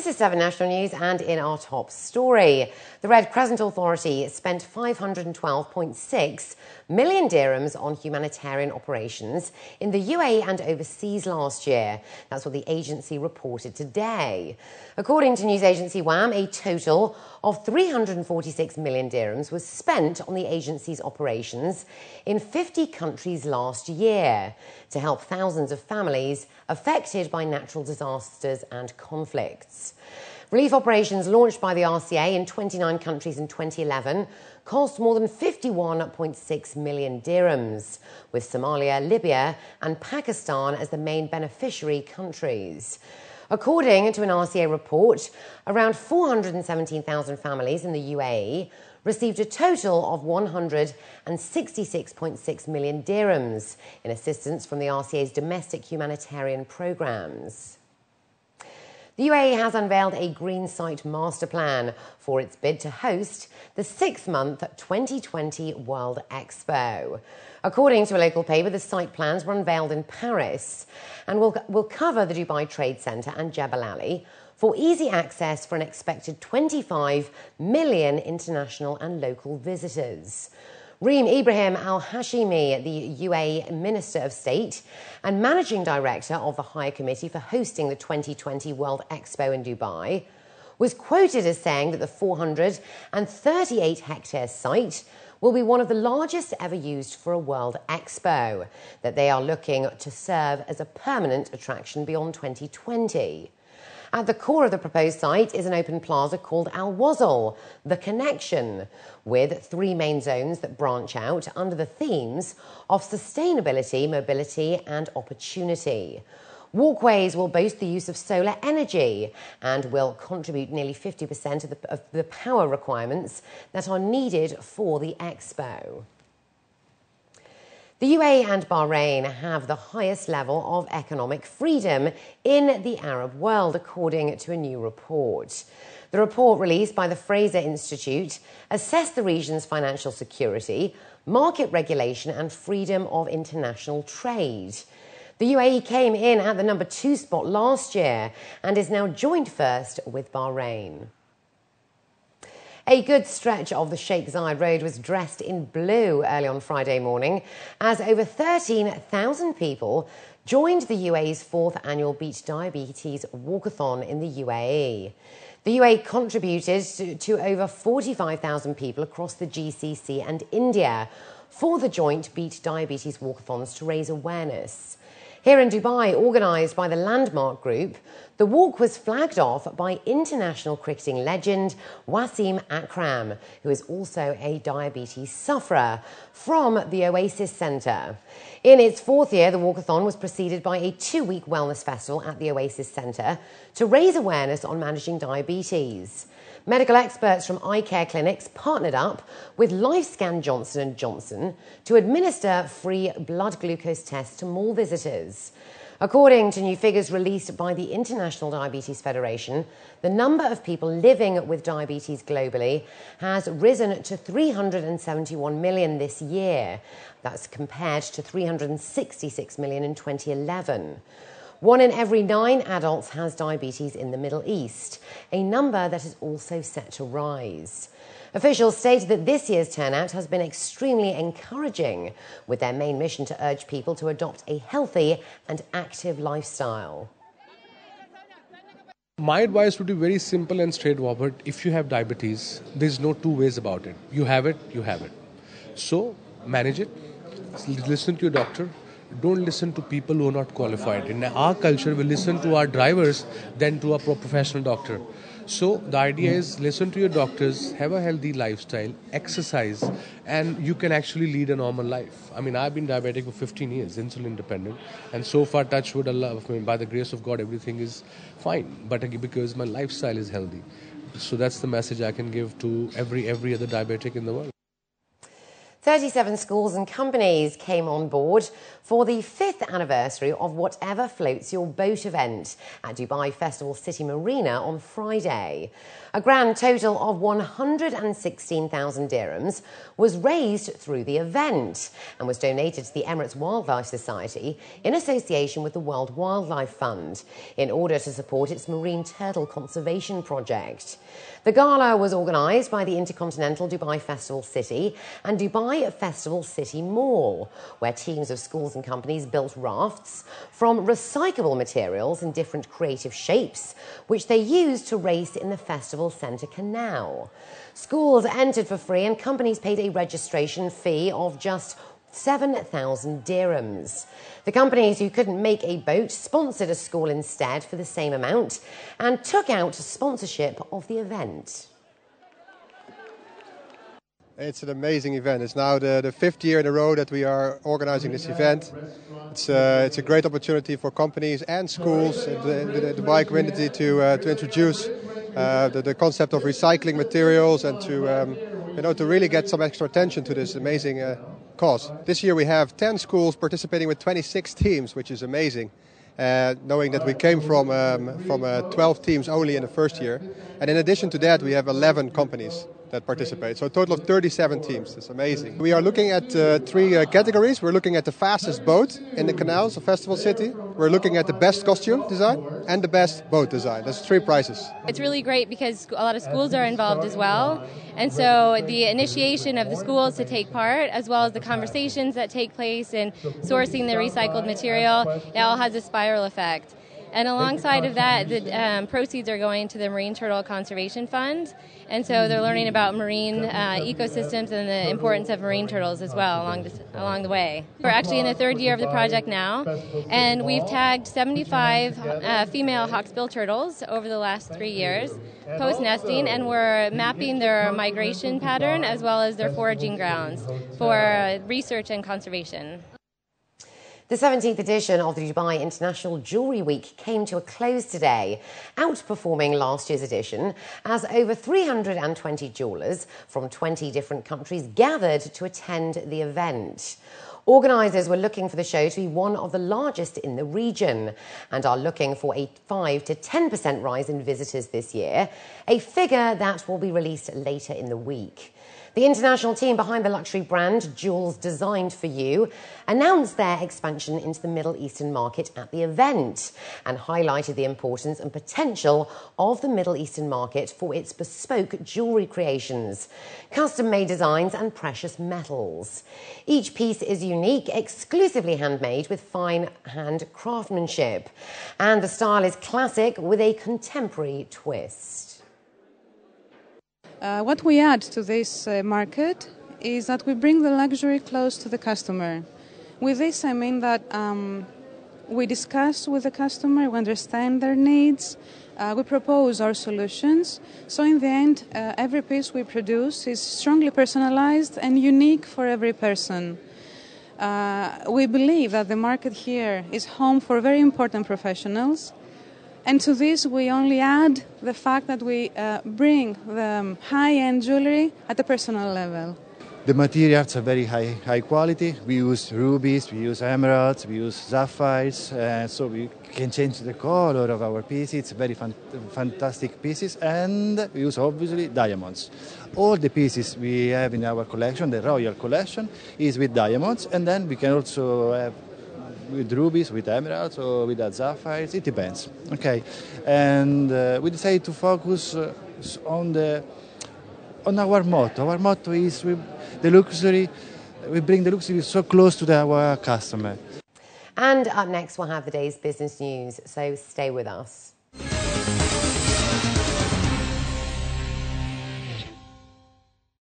This is 7 National News, and in our top story, the Red Crescent Authority spent 512.6 million dirhams on humanitarian operations in the UAE and overseas last year. That's what the agency reported today. According to news agency WAM, a total of 346 million dirhams was spent on the agency's operations in 50 countries last year to help thousands of families affected by natural disasters and conflicts. Relief operations launched by the RCA in 29 countries in 2011 cost more than 51.6 million dirhams, with Somalia, Libya and Pakistan as the main beneficiary countries. According to an RCA report, around 417,000 families in the UAE received a total of 166.6 million dirhams in assistance from the RCA's domestic humanitarian programmes. The UAE has unveiled a green site master plan for its bid to host the 6-month 2020 World Expo. According to a local paper, the site plans were unveiled in Paris and will cover the Dubai Trade Centre and Jebel Ali for easy access for an expected 25 million international and local visitors. Reem Ibrahim Al-Hashimi, the UAE Minister of State and Managing Director of the High Committee for hosting the 2020 World Expo in Dubai, was quoted as saying that the 438-hectare site will be one of the largest ever used for a World Expo, that they are looking to serve as a permanent attraction beyond 2020. At the core of the proposed site is an open plaza called Al Wasl, the Connection, with 3 main zones that branch out under the themes of sustainability, mobility and opportunity. Walkways will boast the use of solar energy and will contribute nearly 50% of the power requirements that are needed for the Expo. The UAE and Bahrain have the highest level of economic freedom in the Arab world, according to a new report. The report released by the Fraser Institute assessed the region's financial security, market regulation and freedom of international trade. The UAE came in at the number 2 spot last year and is now joint first with Bahrain. A good stretch of the Sheikh Zayed Road was dressed in blue early on Friday morning as over 13,000 people joined the UAE's 4th annual Beat Diabetes Walkathon in the UAE. The UAE contributed to over 45,000 people across the GCC and India for the joint Beat Diabetes Walkathons to raise awareness. Here in Dubai, organised by the Landmark Group, the walk was flagged off by international cricketing legend Wasim Akram, who is also a diabetes sufferer, from the Oasis Centre. In its 4th year, the walkathon was preceded by a 2-week wellness festival at the Oasis Centre to raise awareness on managing diabetes. Medical experts from eye care clinics partnered up with LifeScan Johnson & Johnson to administer free blood glucose tests to mall visitors. According to new figures released by the International Diabetes Federation, the number of people living with diabetes globally has risen to 371 million this year. That's compared to 366 million in 2011. 1 in every 9 adults has diabetes in the Middle East, a number that is also set to rise. Officials stated that this year's turnout has been extremely encouraging, with their main mission to urge people to adopt a healthy and active lifestyle. My advice would be very simple and straightforward. If you have diabetes, there's no 2 ways about it. You have it, you have it. So, manage it. Listen to your doctor. Don't listen to people who are not qualified. In our culture, we listen to our drivers than to a professional doctor. So the idea is listen to your doctors, have a healthy lifestyle, exercise, and you can actually lead a normal life. I mean, I've been diabetic for 15 years, insulin dependent, and so far, touch wood, Allah, I mean, by the grace of God, everything is fine. But because my lifestyle is healthy, so that's the message I can give to every other diabetic in the world. 37 schools and companies came on board for the 5th anniversary of Whatever Floats Your Boat event at Dubai Festival City Marina on Friday. A grand total of 116,000 dirhams was raised through the event and was donated to the Emirates Wildlife Society in association with the World Wildlife Fund in order to support its marine turtle conservation project. The gala was organised by the Intercontinental Dubai Festival City and Dubai Festival City Mall, where teams of schools and companies built rafts from recyclable materials in different creative shapes, which they used to race in the festival centre canal. Schools entered for free and companies paid a registration fee of just 7,000 dirhams. The companies who couldn't make a boat sponsored a school instead for the same amount and took out sponsorship of the event. It's an amazing event. It's now the 5th year in a row that we are organizing this event. It's a great opportunity for companies and schools and the Dubai community to introduce the concept of recycling materials and to really get some extra attention to this amazing cause. This year we have 10 schools participating with 26 teams, which is amazing. Knowing that we came from 12 teams only in the first year. And in addition to that, we have 11 companies that participate. So a total of 37 teams. It's amazing. We are looking at 3 categories. We're looking at the fastest boat in the canals of Festival City. We're looking at the best costume design and the best boat design. There's 3 prizes. It's really great because a lot of schools are involved as well. And so the initiation of the schools to take part, as well as the conversations that take place in sourcing the recycled material, it all has a spiral effect. And alongside of that, the proceeds are going to the Marine Turtle Conservation Fund. And so they're learning about marine ecosystems and the importance of marine turtles as well along the way. We're actually in the 3rd year of the project now, and we've tagged 75 female hawksbill turtles over the last 3 years, post-nesting, and we're mapping their migration pattern as well as their foraging grounds for research and conservation. The 17th edition of the Dubai International Jewellery Week came to a close today, outperforming last year's edition as over 320 jewellers from 20 different countries gathered to attend the event. Organisers were looking for the show to be one of the largest in the region and are looking for a 5 to 10% rise in visitors this year, a figure that will be released later in the week. The international team behind the luxury brand Jewels Designed for You announced their expansion into the Middle Eastern market at the event and highlighted the importance and potential of the Middle Eastern market for its bespoke jewellery creations, custom-made designs and precious metals. Each piece is unique, exclusively handmade with fine hand craftsmanship, and the style is classic with a contemporary twist. What we add to this market is that we bring the luxury close to the customer. With this, I mean that we discuss with the customer, we understand their needs, we propose our solutions. So in the end, every piece we produce is strongly personalized and unique for every person. We believe that the market here is home for very important professionals. And to this, we only add the fact that we bring the high-end jewelry at a personal level. The materials are very high quality. We use rubies, we use emeralds, we use sapphires, so we can change the color of our pieces. It's very fantastic pieces, and we use obviously diamonds. All the pieces we have in our collection, the royal collection, is with diamonds, and then we can also have with rubies, with emeralds, or with sapphires. It depends. Okay, and we decided to focus on our motto. Our motto is the luxury. We bring the luxury so close to our customer. And up next, we'll have the day's business news. So stay with us.